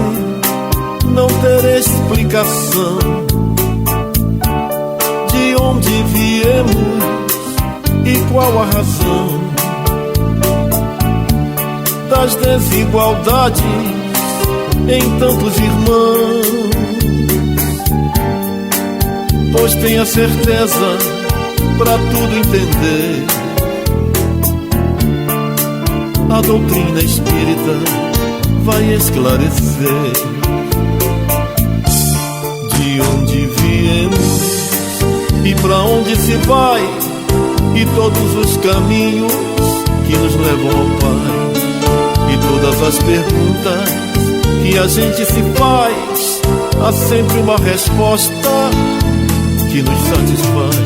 não ter explicação. De onde viemos e qual a razão das desigualdades em tantos irmãos? Pois tenha certeza pra tudo entender. A doutrina espírita vai esclarecer. De onde viemos e pra onde se vai, e todos os caminhos que nos levam ao Pai, e todas as perguntas que a gente se faz, há sempre uma resposta que nos satisfaz.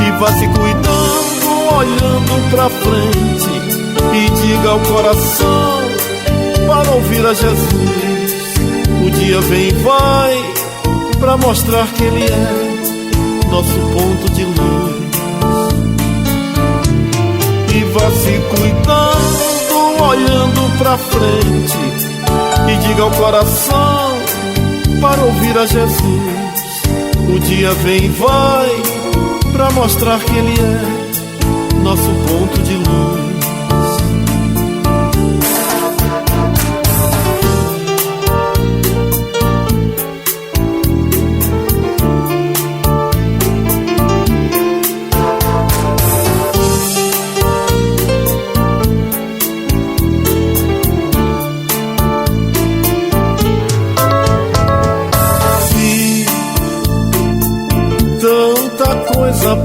E vá se cuidando, olhando pra frente, e diga ao coração para ouvir a Jesus. O dia vem e vai para mostrar que Ele é nosso ponto de luz. E vá se cuidando, olhando pra frente, e diga ao coração para ouvir a Jesus. O dia vem e vai pra mostrar que Ele é nosso ponto de luz.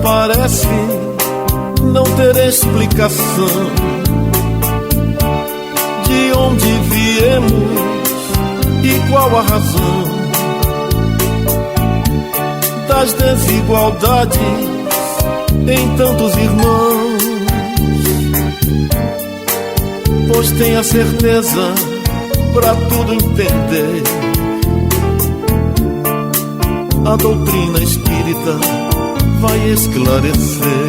Parece não ter explicação de onde viemos e qual a razão das desigualdades em tantos irmãos. Pois tenha certeza, pra tudo entender, a doutrina espírita vai esclarecer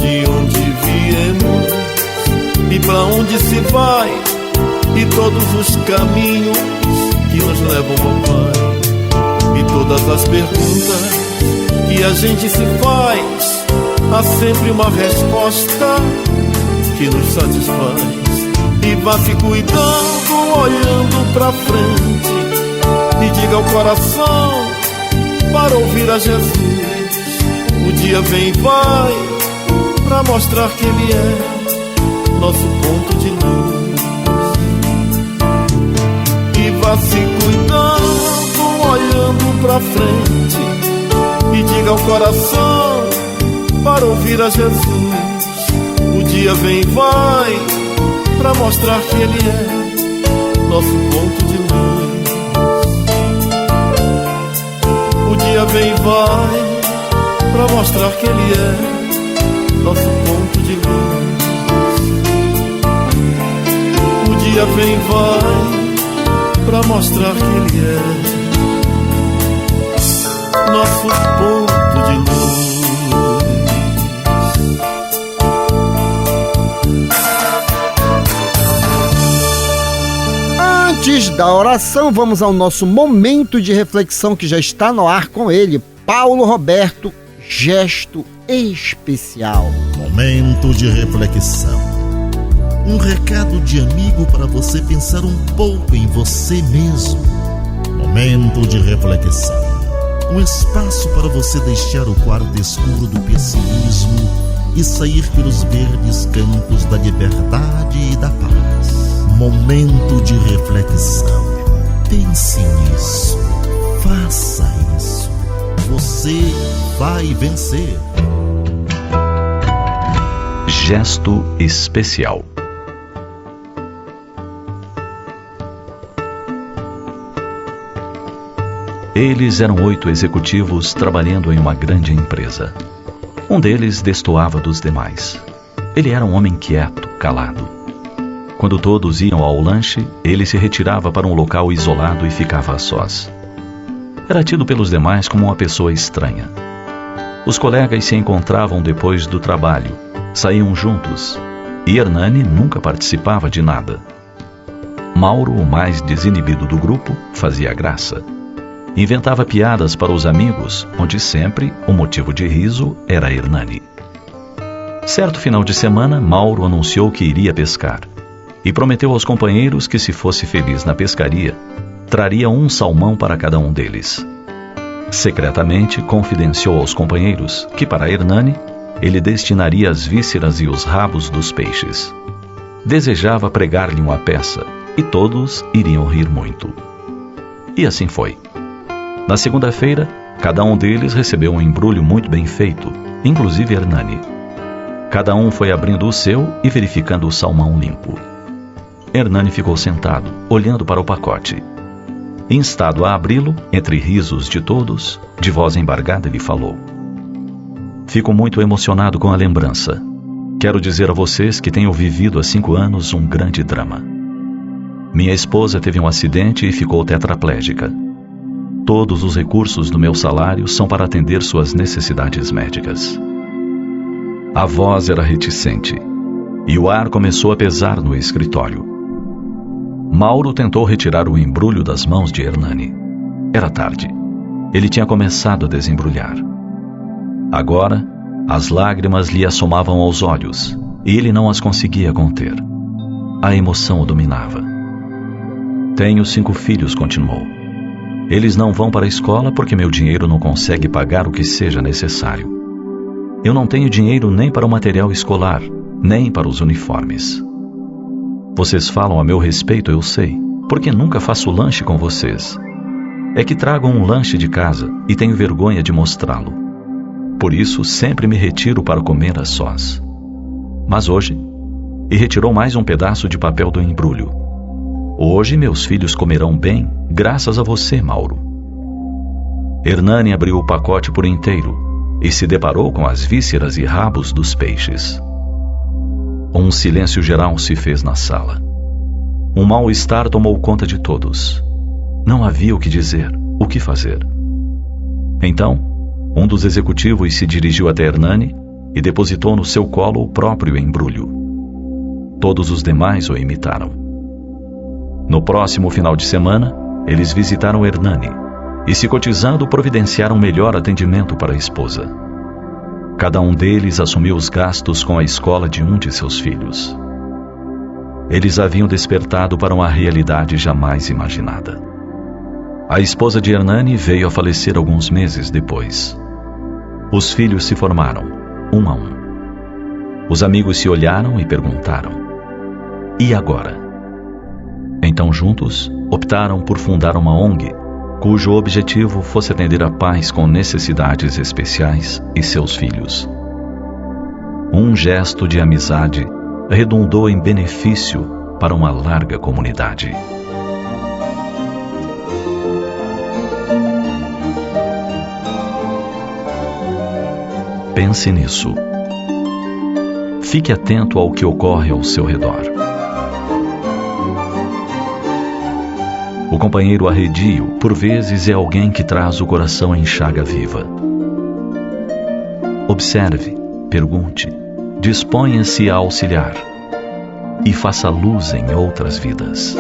de onde viemos e pra onde se vai, e todos os caminhos que nos levam ao Pai. E todas as perguntas que a gente se faz, há sempre uma resposta que nos satisfaz. E vá se cuidando, olhando pra frente, e diga ao coração para ouvir a Jesus. O dia vem e vai pra mostrar que Ele é nosso ponto de luz. E vá se cuidando, olhando pra frente, e diga ao coração para ouvir a Jesus. O dia vem e vai pra mostrar que Ele é nosso ponto de luz. O dia vem e vai pra mostrar que Ele é nosso ponto de luz. O dia vem e vai pra mostrar que Ele é nosso ponto de luz. Antes da oração, vamos ao nosso momento de reflexão que já está no ar com ele, Paulo Roberto, Gesto Especial. Momento de reflexão. Um recado de amigo para você pensar um pouco em você mesmo. Momento de reflexão. Um espaço para você deixar o quarto escuro do pessimismo e sair pelos verdes campos da liberdade e da paz. Momento de reflexão. Pense nisso. Faça isso. Você vai vencer. Gesto Especial. Eles eram 8 executivos trabalhando em uma grande empresa. Um deles destoava dos demais. Ele era um homem quieto, calado. Quando todos iam ao lanche, ele se retirava para um local isolado e ficava a sós. Era tido pelos demais como uma pessoa estranha. Os colegas se encontravam depois do trabalho, saíam juntos, e Hernani nunca participava de nada. Mauro, o mais desinibido do grupo, fazia graça. Inventava piadas para os amigos, onde sempre o motivo de riso era Hernani. Certo final de semana, Mauro anunciou que iria pescar e prometeu aos companheiros que, se fosse feliz na pescaria, traria um salmão para cada um deles. Secretamente, confidenciou aos companheiros que, para Hernani, ele destinaria as vísceras e os rabos dos peixes. Desejava pregar-lhe uma peça, e todos iriam rir muito. E assim foi. Na segunda-feira, cada um deles recebeu um embrulho muito bem feito, inclusive Hernani. Cada um foi abrindo o seu e verificando o salmão limpo. Hernani ficou sentado, olhando para o pacote. Instado a abri-lo, entre risos de todos, de voz embargada lhe falou: "Fico muito emocionado com a lembrança. Quero dizer a vocês que tenho vivido há 5 anos um grande drama. Minha esposa teve um acidente e ficou tetraplégica. Todos os recursos do meu salário são para atender suas necessidades médicas. A voz era reticente e o ar começou a pesar no escritório. Mauro tentou retirar o embrulho das mãos de Hernani. Era tarde. Ele tinha começado a desembrulhar. Agora, as lágrimas lhe assomavam aos olhos e ele não as conseguia conter. A emoção o dominava. Tenho 5 filhos, continuou. Eles não vão para a escola porque meu dinheiro não consegue pagar o que seja necessário. Eu não tenho dinheiro nem para o material escolar, nem para os uniformes. Vocês falam a meu respeito, eu sei, porque nunca faço lanche com vocês. É que trago um lanche de casa e tenho vergonha de mostrá-lo. Por isso, sempre me retiro para comer a sós. Mas hoje, e retirou mais um pedaço de papel do embrulho. Hoje meus filhos comerão bem, graças a você, Mauro. Hernani abriu o pacote por inteiro e se deparou com as vísceras e rabos dos peixes. Um silêncio geral se fez na sala. Um mal-estar tomou conta de todos. Não havia o que dizer, o que fazer. Então, um dos executivos se dirigiu até Hernani e depositou no seu colo o próprio embrulho. Todos os demais o imitaram. No próximo final de semana, eles visitaram Hernani e, se cotizando, providenciaram melhor atendimento para a esposa. Cada um deles assumiu os gastos com a escola de um de seus filhos. Eles haviam despertado para uma realidade jamais imaginada. A esposa de Hernani veio a falecer alguns meses depois. Os filhos se formaram, um a um. Os amigos se olharam e perguntaram: e agora? Então, juntos, optaram por fundar uma ONG, cujo objetivo fosse atender a pais com necessidades especiais e seus filhos. Um gesto de amizade redundou em benefício para uma larga comunidade. Pense nisso. Fique atento ao que ocorre ao seu redor. O companheiro arredio, por vezes, é alguém que traz o coração em chaga viva. Observe, pergunte, disponha-se a auxiliar e faça luz em outras vidas.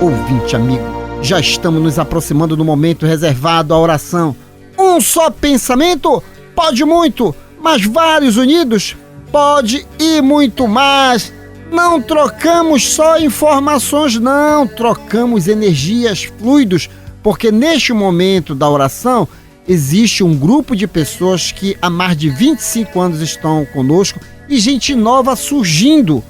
Ouvinte amigo, já estamos nos aproximando do momento reservado à oração. Um só pensamento pode muito, mas vários unidos pode e muito mais. Não trocamos só informações, não, trocamos energias, fluidos, porque neste momento da oração existe um grupo de pessoas que há mais de 25 anos estão conosco e gente nova surgindo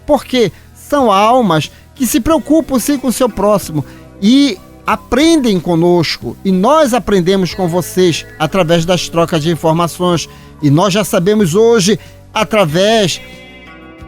porque são almas que se preocupam sim com o seu próximo e aprendem conosco, e nós aprendemos com vocês através das trocas de informações, e nós já sabemos hoje, através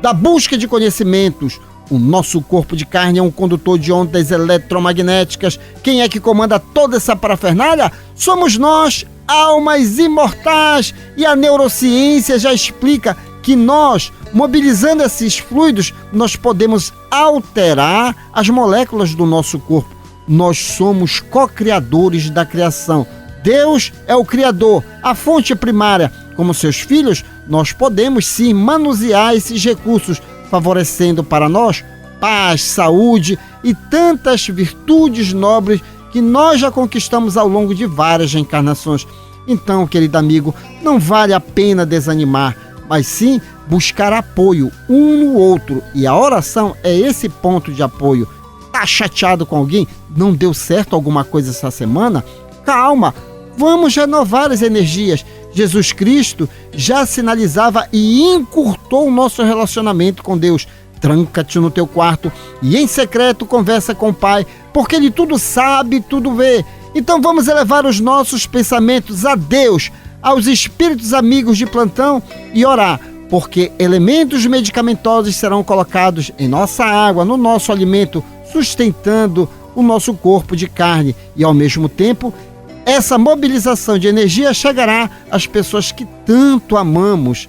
da busca de conhecimentos, o nosso corpo de carne é um condutor de ondas eletromagnéticas. Quem é que comanda toda essa parafernália? Somos nós, almas imortais, e a neurociência já explica que nós, mobilizando esses fluidos, nós podemos alterar as moléculas do nosso corpo. Nós somos co-criadores da criação. Deus é o Criador, a fonte primária. Como seus filhos, nós podemos sim manusear esses recursos, favorecendo para nós paz, saúde e tantas virtudes nobres que nós já conquistamos ao longo de várias reencarnações. Então, querido amigo, não vale a pena desanimar, mas sim buscar apoio um no outro. E a oração é esse ponto de apoio. Tá chateado com alguém? Não deu certo alguma coisa essa semana? Calma, vamos renovar as energias. Jesus Cristo já sinalizava e encurtou o nosso relacionamento com Deus. Tranca-te no teu quarto e em secreto conversa com o Pai, porque Ele tudo sabe, tudo vê. Então vamos elevar os nossos pensamentos a Deus, aos espíritos amigos de plantão e orar, porque elementos medicamentosos serão colocados em nossa água, no nosso alimento, sustentando o nosso corpo de carne, e ao mesmo tempo essa mobilização de energia chegará às pessoas que tanto amamos,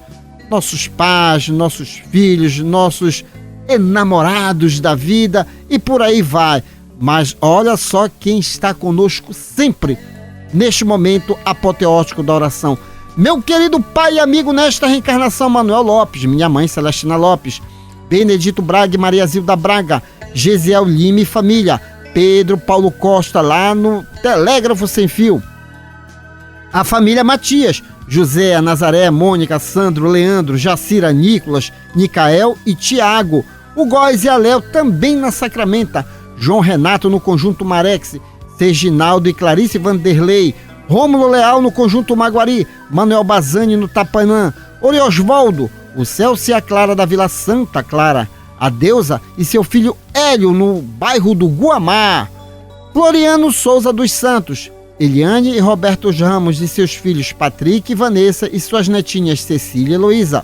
nossos pais, nossos filhos, nossos enamorados da vida, e por aí vai. Mas olha só quem está conosco sempre, neste momento apoteótico da oração. Meu querido pai e amigo nesta reencarnação, Manuel Lopes, minha mãe Celestina Lopes, Benedito Braga e Maria Zilda Braga, Gesiel Lima e família, Pedro Paulo Costa, lá no Telégrafo Sem Fio. A família Matias, José, Nazaré, Mônica, Sandro, Leandro, Jacira, Nicolas, Nicael e Tiago. O Góis e a Léo também na Sacramenta. João Renato no Conjunto Marex, Serginaldo e Clarice Vanderlei, Rômulo Leal no Conjunto Maguari, Manuel Bazani no Tapanã, Oriosvaldo, o Celso e a Clara da Vila Santa Clara, a Deusa e seu filho Hélio no bairro do Guamá, Floriano Souza dos Santos, Eliane e Roberto Ramos e seus filhos Patrick e Vanessa e suas netinhas Cecília e Heloísa,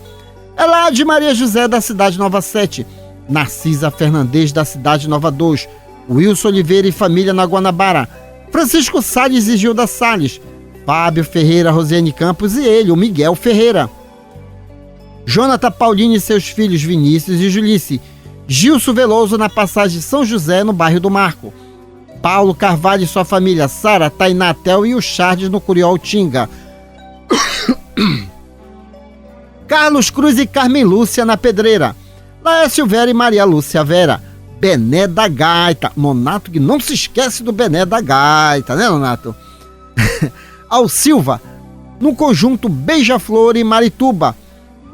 Elade Maria José da Cidade Nova 7, Narcisa Fernandes da Cidade Nova 2, Wilson Oliveira e família na Guanabara, Francisco Salles e Gilda Salles, Fábio Ferreira, Rosiane Campos e ele, o Miguel Ferreira, Jonathan Paulino e seus filhos Vinícius e Julice, Gilson Veloso na passagem São José no bairro do Marco, Paulo Carvalho e sua família, Sara, Tainá, Tel e o Charles no Curiol Tinga, Carlos Cruz e Carmen Lúcia na Pedreira, Laércio Vera e Maria Lúcia Vera, Bené da Gaita, Nonato que não se esquece do Bené da Gaita, né, Nonato? Ao Silva, no Conjunto Beija-Flor e Marituba,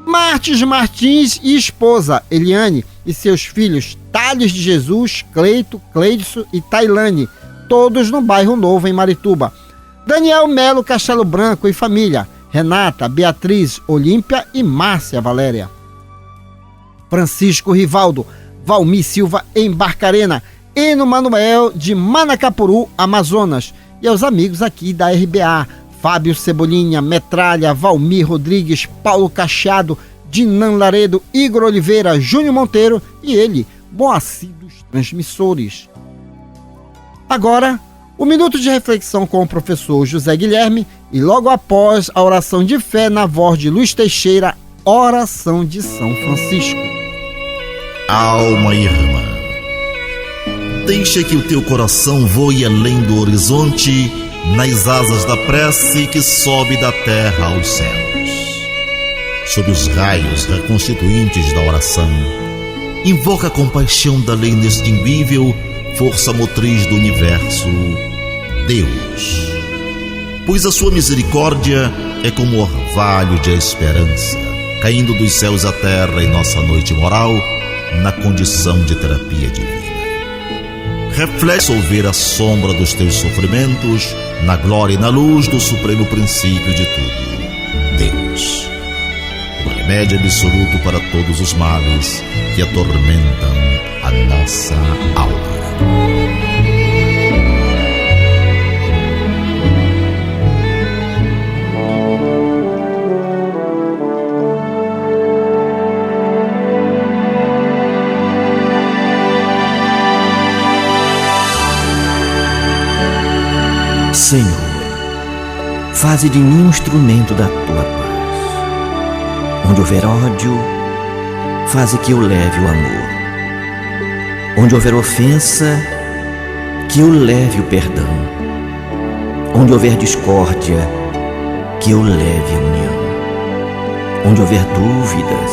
Martins Martins e esposa Eliane e seus filhos Thales de Jesus, Cleito, Cleidson e Tailane, todos no bairro Novo em Marituba, Daniel Melo Castelo Branco e família, Renata, Beatriz, Olímpia e Márcia Valéria, Francisco Rivaldo, Valmir Silva em Barcarena, Eno Manuel de Manacapuru, Amazonas, e aos amigos aqui da RBA, Fábio Cebolinha, Metralha, Valmir Rodrigues, Paulo Cacheado, Dinan Laredo, Igor Oliveira, Júnior Monteiro e ele, Moacir dos Transmissores. Agora, o minuto de reflexão com o professor José Guilherme e logo após a oração de fé na voz de Luiz Teixeira, oração de São Francisco. Alma irmã, deixa que o teu coração voe além do horizonte, nas asas da prece que sobe da terra aos céus. Sob os raios reconstituintes da oração, invoca a compaixão da lei inextinguível, força motriz do universo, Deus. Pois a sua misericórdia é como orvalho de esperança, caindo dos céus à terra em nossa noite moral, na condição de terapia divina. Reflete ao ver a sombra dos teus sofrimentos, na glória e na luz do supremo princípio de tudo, Deus. O remédio absoluto para todos os males que atormentam a nossa alma. Senhor, faze de mim um instrumento da tua paz. Onde houver ódio, faze que eu leve o amor. Onde houver ofensa, que eu leve o perdão. Onde houver discórdia, que eu leve a união. Onde houver dúvidas,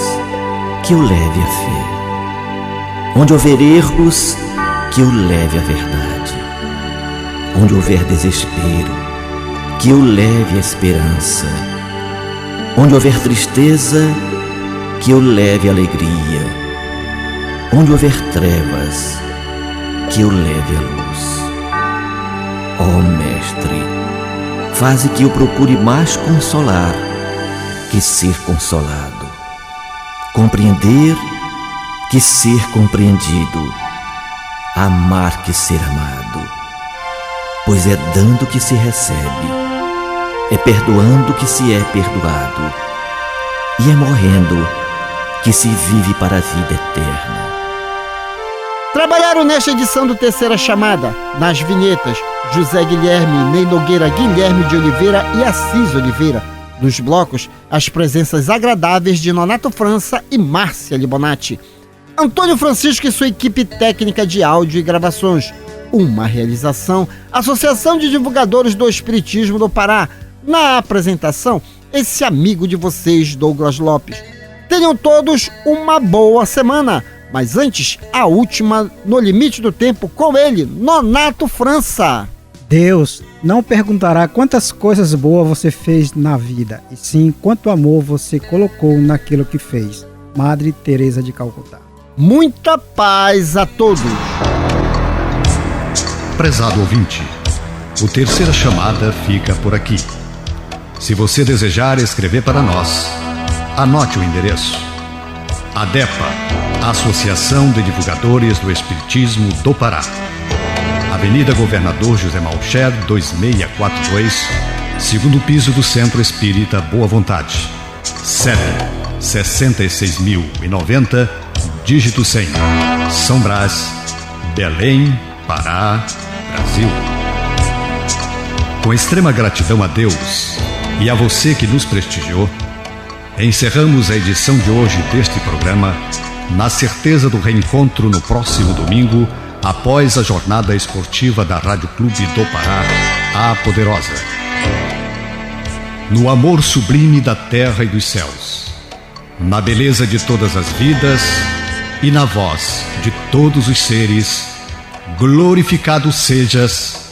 que eu leve a fé. Onde houver erros, que eu leve a verdade. Onde houver desespero, que eu leve a esperança. Onde houver tristeza, que eu leve a alegria. Onde houver trevas, que eu leve a luz. Ó Mestre, faze que eu procure mais consolar que ser consolado, compreender que ser compreendido, amar que ser amado. Pois é dando que se recebe, é perdoando que se é perdoado, e é morrendo que se vive para a vida eterna. Trabalharam nesta edição do Terceira Chamada, nas vinhetas, José Guilherme, Ney Nogueira, Guilherme de Oliveira e Assis Oliveira. Nos blocos, as presenças agradáveis de Nonato França e Márcia Libonati. Antônio Francisco e sua equipe técnica de áudio e gravações. uma realização, Associação de Divulgadores do Espiritismo do Pará. Na apresentação, esse amigo de vocês, Douglas Lopes. Tenham todos uma boa semana. Mas antes, a última no limite do tempo com ele, Nonato França. Deus não perguntará quantas coisas boas você fez na vida, e sim quanto amor você colocou naquilo que fez. Madre Teresa de Calcutá. Muita paz a todos. Prezado ouvinte, o Terceira Chamada fica por aqui. Se você desejar escrever para nós, anote o endereço: ADEPA, Associação de Divulgadores do Espiritismo do Pará, Avenida Governador José Malcher, 2642, segundo piso do Centro Espírita Boa Vontade. CEP 66.090, dígito 100, São Brás, Belém, Pará, Brasil. Com extrema gratidão a Deus e a você que nos prestigiou, encerramos a edição de hoje deste programa na certeza do reencontro no próximo domingo, após a jornada esportiva da Rádio Clube do Pará, a Poderosa. No amor sublime da terra e dos céus, na beleza de todas as vidas e na voz de todos os seres, glorificado sejas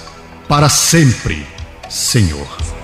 para sempre, Senhor.